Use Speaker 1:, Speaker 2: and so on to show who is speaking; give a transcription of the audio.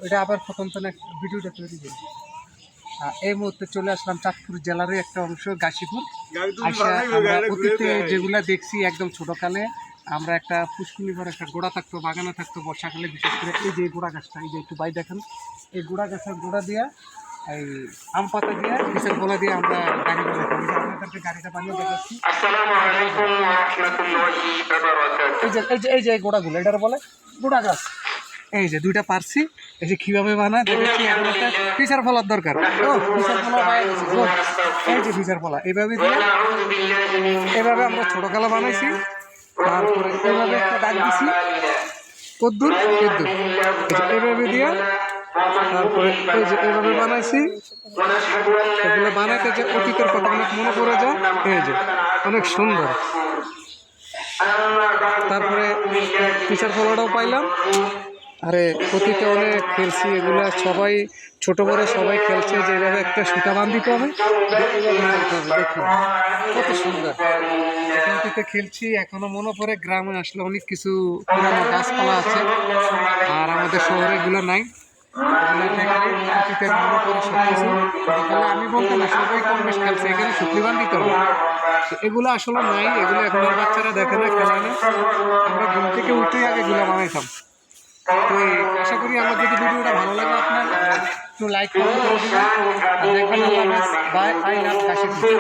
Speaker 1: ওইটা আবার প্রথম তো ভিডিওটা তৈরি করি। এই মুহূর্তে চলে আসলাম চাঁদপুর জেলারই একটা অংশ গাজীপুর। আমরা অতীতে যেগুলা দেখছি একদম ছোটকালে, আমরা একটা পুষ্কুনিবার একটা গোড়া থাকতো, বাগানে থাকতো বর্ষাকালে, বিশেষ করে এই যে গোড়া গাছটা, এই যে একটু বাই দেখেন, এই গোড়া গাছের গোড়া দিয়া এই আম পাতা দিয়ে কিসের গোলা দিয়ে আমরা গাড়ি বানাতাম। আপনাদেরকে গাড়িটা বানিয়ে দেখাচ্ছি। এই যে গোড়াগুলো এটার বলে গোড়া গাছ। এই যে দুইটা পারছি, এই যে কীভাবে বানায় দেখেছি। এখন একটা ফিচার ফলার দরকার। ও ফিচার ফলা বাইরে গেছে, এই যে ফিচার ফলা এইভাবে দিয়ে এভাবে আমরা ছোটোকালা বানাইছি। তারপরে এইভাবে একটা দাগ দিছি, কদ্দুর কদ্দুর এইভাবে দিয়া, তারপরে এই যে এইভাবে বানাইছি। এগুলো বানাইতে যে অতীতের কথা অনেক মনে পড়ে যায়, এই যে অনেক সুন্দর। তারপরে ফিচার ফলাটাও পাইলাম। আরে অতীতে অনেক খেলছি, এগুলো সবাই ছোট বড় সবাই খেলছে, যে এইভাবে একটা সুতা বান্ধিতে হবে, দেখুন কত সুন্দর। অতীতে খেলছি, এখনো মনে পড়ে। গ্রামে আসলে অনেক কিছু পুরানো গাছপালা আছে, আর আমাদের শহরে এগুলো নাই। এগুলো দেখলে অতীতের মনে পড়ে সব কিছু। আমি বলতে না, সবাই কম বেশ খেলছে, এখানে সুতলি বান্ধিতে হবে। এগুলো আসলে নাই, এগুলো এখন আর বাচ্চারা দেখে না, খেলে না। আমরা ঘুম থেকে উঠেই আগে এগুলো বানাইতাম। তো আশা করি আমার যদি ভিডিওটা ভালো লাগে আপনার, একটু লাইক করে দেবেন। দেখবেন। আল্লাহ হাফেজ। বাই। I love Gazipur.